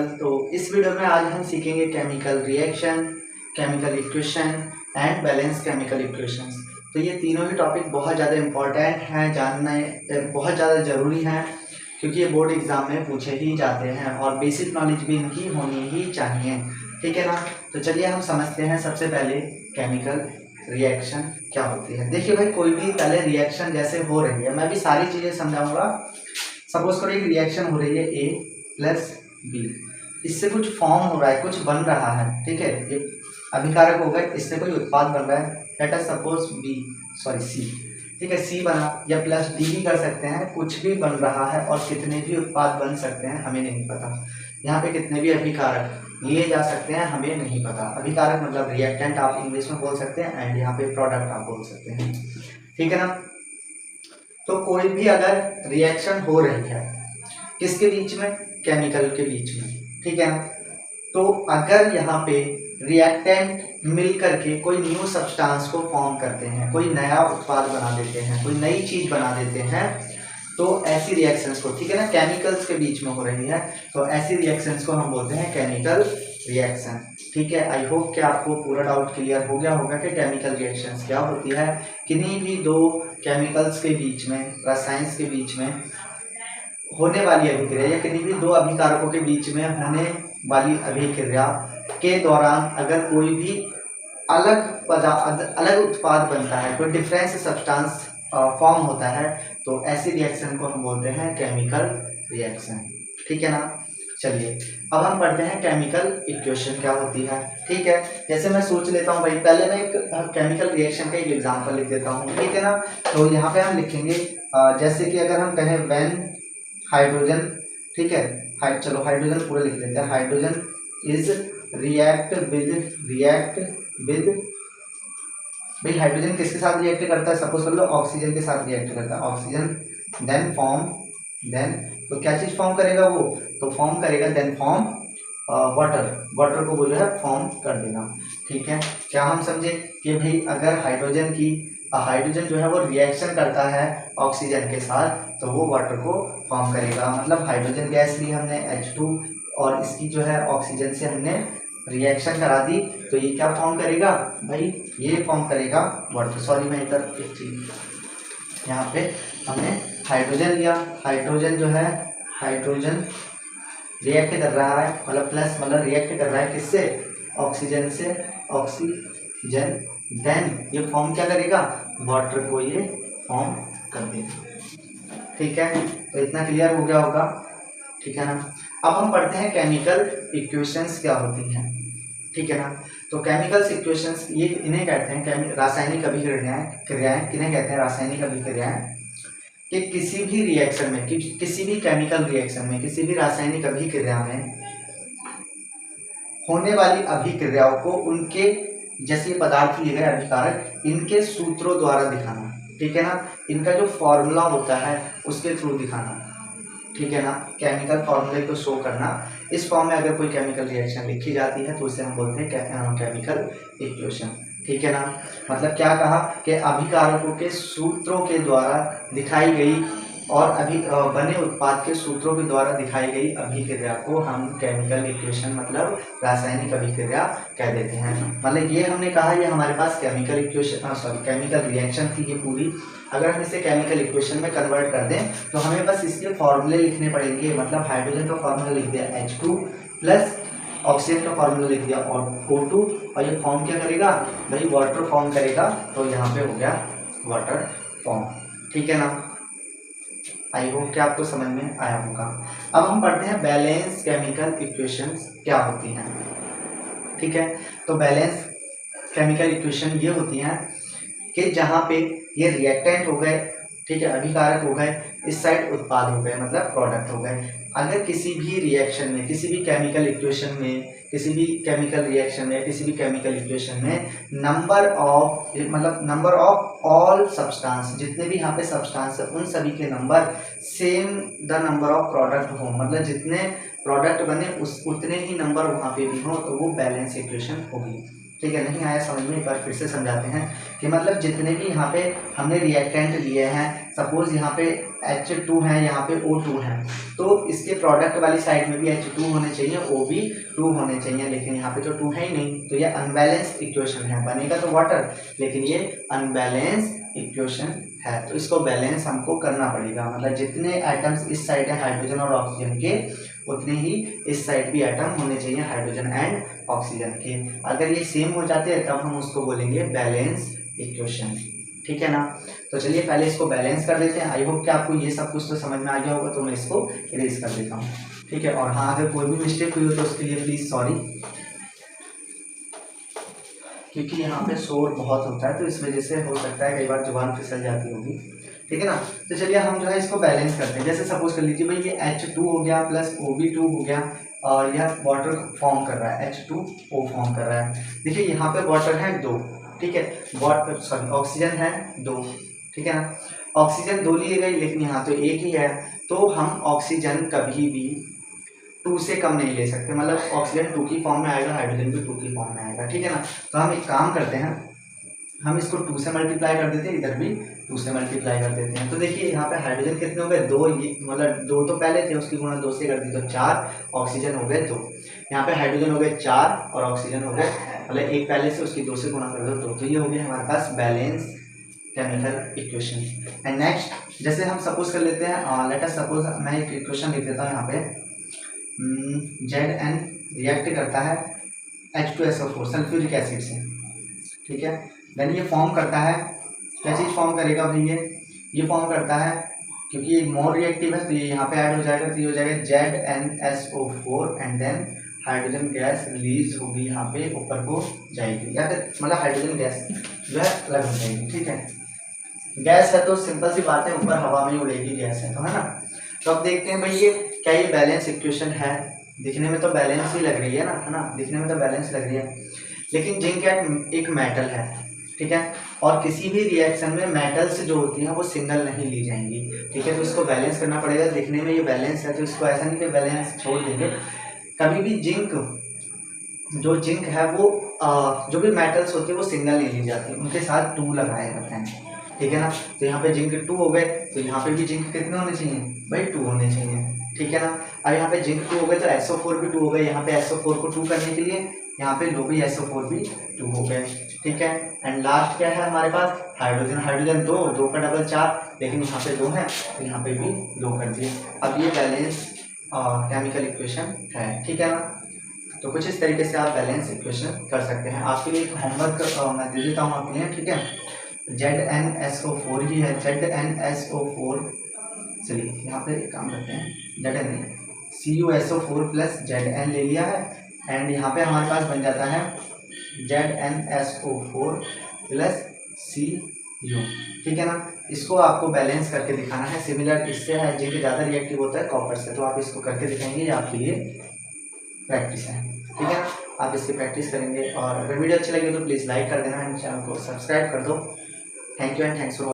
Chemical. तो इस video में आज हम सीखेंगे chemical reaction, chemical equation and balance chemical equations. तो ये तीनों ही टॉपिक बहुत ज़्यादा इम्पोर्टेंट हैं, जानना बहुत ज़्यादा ज़रूरी हैं, क्योंकि ये बोर्ड एग्जाम में पूछे ही जाते हैं और बेसिक नॉलेज भी इनकी होनी ही चाहिए, ठीक है ना। तो चलिए हम समझते हैं सबसे पहले केमिकल रिएक्शन क्या होती है। देखिए भाई, कोई भी पहले रिएक्शन जैसे हो रही है, मैं भी सारी चीज़ें समझाऊंगा। सपोज करो एक रिएक्शन हो रही है A प्लस B, इससे कुछ फॉर्म हो रहा है, कुछ बन रहा है, ठीक है। ये अभिकारक हो गए, इससे कोई उत्पाद बन रहा है, लेट अस सपोज C, ठीक है। C बना या प्लस D भी कर सकते हैं, कुछ भी बन रहा है और कितने भी उत्पाद बन सकते हैं हमें नहीं पता। यहाँ पे कितने भी अभिकारक लिए जा सकते हैं हमें नहीं पता। अभिकारक मतलब रिएक्टेंट आप इंग्लिश में बोल सकते हैं, एंड यहाँ पे प्रोडक्ट आप बोल सकते हैं, ठीक है ना। तो कोई भी अगर रिएक्शन हो रही है किसके बीच में, केमिकल के बीच में, ठीक है ना। तो अगर यहाँ पे रिएक्टेंट मिल करके कोई न्यू सब्सटेंस को फॉर्म करते हैं, कोई नया उत्पाद बना देते हैं, कोई नई चीज बना देते हैं, तो ऐसी रिएक्शंस को, ठीक है ना, केमिकल्स के बीच में हो रही है, तो ऐसी रिएक्शंस को हम बोलते हैं केमिकल रिएक्शन, ठीक है। आई होप कि आपको पूरा डाउट क्लियर हो गया होगा कि केमिकल रिएक्शंस क्या होती है। किन्हीं भी दो केमिकल्स के बीच में, रसायन के बीच में होने वाली अभिक्रिया या किन्हीं भी दो अभिकारकों के बीच में होने वाली अभिक्रिया के दौरान अगर कोई भी अलग उत्पाद बनता है, कोई डिफरेंस सब्सटेंस फॉर्म होता है, तो ऐसी रिएक्शन को हम बोलते हैं केमिकल रिएक्शन, ठीक है ना। चलिए अब हम पढ़ते हैं केमिकल इक्वेशन क्या होती है, ठीक है। जैसे मैं सोच लेता हूँ भाई, पहले मैं एक केमिकल रिएक्शन का एक एग्जांपल लिख देता हूँ, ठीक है ना। तो यहाँ पे हम लिखेंगे जैसे कि अगर हम कहें व्हेन हाइड्रोजन, ठीक है, चलो हाइड्रोजन पूरा लिख लेते हैं। हाइड्रोजन इज रिएक्ट विद भाई, हाइड्रोजन किसके साथ रिएक्ट करता है, सपोज कर लो ऑक्सीजन के साथ रिएक्ट करता है। ऑक्सीजन देन तो क्या चीज फॉर्म करेगा वो, तो फॉर्म करेगा देन फॉर्म वाटर को वो जो है फॉर्म कर देना, ठीक है। क्या हम समझे कि भाई अगर हाइड्रोजन जो है वो रिएक्शन करता है ऑक्सीजन के साथ, तो वो वाटर को फॉर्म करेगा। मतलब हाइड्रोजन गैस ली हमने H2 और इसकी जो है ऑक्सीजन से हमने रिएक्शन करा दी, तो ये क्या फॉर्म करेगा भाई, ये फॉर्म करेगा वाटर। सॉरी, मैं इधर एक चीज, यहाँ पे हमने हाइड्रोजन लिया, हाइड्रोजन जो है हाइड्रोजन रिएक्ट कर रहा है, मतलब प्लस मतलब रिएक्ट कर रहा है किससे, ऑक्सीजन से, ऑक्सीजन देन ये फॉर्म क्या करेगा, वाटर को ये फॉर्म कर देगा, ठीक है। तो इतना क्लियर हो गया होगा, ठीक है ना। अब हम पढ़ते हैं केमिकल इक्वेशंस क्या होती हैं, ठीक है ना। तो केमिकल इक्वेशंस ये इन्हें कहते हैं रासायनिक अभिक्रियाएं, किन्हें कहते हैं रासायनिक अभिक्रियाएं, कि किसी भी रिएक्शन में, किसी भी केमिकल रिएक्शन में, किसी भी रासायनिक अभिक्रिया में होने वाली अभिक्रियाओं को उनके जैसे पदार्थ लिए गए अभिकारक, इनके सूत्रों द्वारा दिखाना, ठीक है ना। इनका जो फॉर्मूला होता है उसके थ्रू दिखाना, ठीक है ना। केमिकल फॉर्मूले को शो करना। इस फॉर्म में अगर कोई केमिकल रिएक्शन लिखी जाती है तो उसे हम बोलते हैं केमिकल इक्वेशन, ठीक है ना। मतलब क्या कहा कि अभिकारकों के सूत्रों के द्वारा दिखाई गई और बने उत्पाद के सूत्रों के द्वारा दिखाई गई अभिक्रिया को हम केमिकल इक्वेशन मतलब रासायनिक अभिक्रिया कह देते हैं। मतलब ये हमने कहा ये हमारे पास केमिकल इक्वेशन केमिकल रिएक्शन थी ये पूरी। अगर हम इसे केमिकल इक्वेशन में कन्वर्ट कर दें तो हमें बस इसके फॉर्मूले लिखने पड़ेंगे। मतलब हाइड्रोजन का फॉर्मूला लिख दिया H2 प्लस ऑक्सीजन का फॉर्मूला लिख दिया और O2, और ये फॉर्म क्या करेगा भाई, वाटर फॉर्म करेगा। तो यहाँ पे हो गया वाटर फॉर्म, ठीक है ना। आई होप कि आपको समझ में आया होगा। अब हम पढ़ते हैं बैलेंस केमिकल इक्वेशंस क्या होती हैं, ठीक है। तो बैलेंस केमिकल इक्वेशन ये होती हैं कि जहाँ पे ये रिएक्टेंट हो गए, ठीक है, अभिकारक हो गए, इस साइड उत्पाद हो गए मतलब प्रोडक्ट हो गए। अगर किसी भी रिएक्शन में, किसी भी केमिकल इक्वेशन में, किसी भी केमिकल रिएक्शन में, किसी भी केमिकल इक्वेशन में नंबर ऑफ ऑल सब्सटेंस, जितने भी यहाँ पे सब्सटेंस है उन सभी के number same the number of product हो, मतलब जितने प्रोडक्ट बने उतने ही नंबर वहाँ पे भी हो, तो वो बैलेंस इक्वेशन होगी, ठीक है। नहीं आया समझ में, एक बार फिर से समझाते हैं कि मतलब जितने भी यहाँ पे हमने रिएक्टेंट लिए हैं, सपोज यहाँ पे H2 है, यहाँ पे O2 है, तो इसके प्रोडक्ट वाली साइड में भी H2 होने चाहिए, O भी 2 होने चाहिए, लेकिन यहाँ पे तो 2 है ही नहीं, तो ये अनबैलेंस इक्वेशन है। बनेगा तो वाटर, लेकिन ये अनबैलेंस इक्वेशन है, तो इसको बैलेंस हमको करना पड़ेगा। मतलब जितने एटम्स इस साइड है हाइड्रोजन और ऑक्सीजन के, उतने ही इस साइड भी एटम होने चाहिए हाइड्रोजन एंड ऑक्सीजन के। अगर ये सेम हो जाते हैं तब हम उसको बोलेंगे बैलेंस इक्वेशन, ठीक है ना। तो चलिए पहले इसको बैलेंस कर देते हैं। आई होप कि आपको ये सब कुछ तो समझ में आ गया होगा, तो मैं इसको इरेज कर देता हूँ, ठीक है। और हाँ, अगर कोई भी मिस्टेक हुई हो तो उसके लिए प्लीज सॉरी, क्योंकि यहाँ पे शोर बहुत होता है, तो इस वजह से हो सकता है कई बार जुबान फिसल जाती होगी, ठीक है ना। तो चलिए हम जो है इसको बैलेंस करते हैं। जैसे सपोज कर लीजिए भाई ये H2 हो गया प्लस OB2 हो गया, और यह वाटर फॉर्म कर रहा है, H2O फॉर्म कर रहा है। देखिए यहाँ पे वाटर है 2, ठीक है, सॉरी ऑक्सीजन है 2, ठीक है ना। ऑक्सीजन 2 लिए गई, लेकिन यहाँ तो एक ही है, तो हम ऑक्सीजन कभी भी 2 से कम नहीं ले सकते। मतलब ऑक्सीजन 2 की फॉर्म में आएगा, हाइड्रोजन भी 2 की फॉर्म में आएगा, ठीक है ना। तो हम एक काम करते हैं, हम इसको 2 से मल्टीप्लाई कर देते हैं, इधर भी 2 से मल्टीप्लाई कर देते हैं। तो देखिए यहाँ पे हाइड्रोजन कितने हो गए 2, ये मतलब 2 तो पहले थे, उसकी गुणा 2 से कर दी तो 4, ऑक्सीजन हो गए 2। यहाँ पे हाइड्रोजन हो गए 4 और ऑक्सीजन हो गए, मतलब एक पहले से उसकी 2 से गुणा कर दो 2, तो ये हो गया हमारे पास balance chemical equation. And next, जैसे हम सपोज कर लेते हैं, लेट अस सपोज मैं एक इक्वेशन लिख देता हूँ यहाँ पे, Zn रिएक्ट करता है H2SO4 सल्फ्यूरिक एसिड से, ठीक है। देन ये फॉर्म करता है, क्या चीज़ फॉर्म करेगा भाई, ये फॉर्म करता है, क्योंकि ये मोर रिएक्टिव है तो ये यहाँ पे ऐड हो जाएगा, तो ये हो जाएगा ZnSO4 and then hydrogen gas release होगी, यहाँ पे ऊपर को जाएगी, या फिर मतलब हाइड्रोजन गैस जो है अलग हो जाएगी, ठीक है। गैस है तो सिंपल सी बात है, ऊपर हवा में उड़ेगी, गैस है तो, है ना। तो अब देखते हैं भाई ये क्या ये बैलेंस इक्वेशन है। दिखने में तो बैलेंस ही लग रही है ना, है ना, दिखने में तो बैलेंस लग रही है, लेकिन जिंक एक मेटल है, ठीक है। और किसी भी रिएक्शन में मेटल्स जो होती हैं वो सिंगल नहीं ली जाएंगी, ठीक है। तो इसको बैलेंस करना पड़ेगा। दिखने में ये बैलेंस है तो इसको ऐसा नहीं कि बैलेंस छोड़ देंगे। कभी भी जिंक है वो जो भी मेटल्स होते हैं वो सिंगल नहीं ली जाती, उनके साथ 2 लगाए जाते हैं, ठीक है ना। तो यहाँ पे जिंक 2 हो गए, तो यहाँ पे भी जिंक कितने होने चाहिए भाई 2 होने चाहिए, ठीक है ना। अब यहाँ पे जिंक 2 हो गए तो SO4 भी 2 हो गए, यहाँ पे SO4 को 2 करने के लिए यहाँ पे लो भी SO4 भी 2 हो गए, ठीक है। एंड लास्ट क्या है हमारे पास, हाइड्रोजन 2 का डबल 4, लेकिन यहाँ पे 2 है तो यहाँ पे भी 2 कर दिए। अब ये बैलेंस केमिकल इक्वेशन है, ठीक है ना। तो कुछ इस तरीके से आप बैलेंस इक्वेशन कर सकते हैं। आपके लिए एक होमवर्क मैं दे देता हूँ आपके लिए, ठीक है। ZnSO4 ही है, ZnSO4, चलिए यहाँ पे एक काम करते हैं, CuSO4 प्लस Zn ले लिया है, एंड यहाँ पे हमारे पास बन जाता है ZnSO4 प्लस Cu, ठीक है ना। इसको आपको बैलेंस करके दिखाना है। सिमिलर इससे है, जिनके ज़्यादा रिएक्टिव होता है कॉपर से, तो आप इसको करके दिखाएंगे, ये आपके लिए प्रैक्टिस है, ठीक है। आप इसकी प्रैक्टिस करेंगे, और अगर वीडियो अच्छी लगी तो प्लीज़ लाइक कर देना एंड चैनल को सब्सक्राइब कर दो। Thank you and thanks for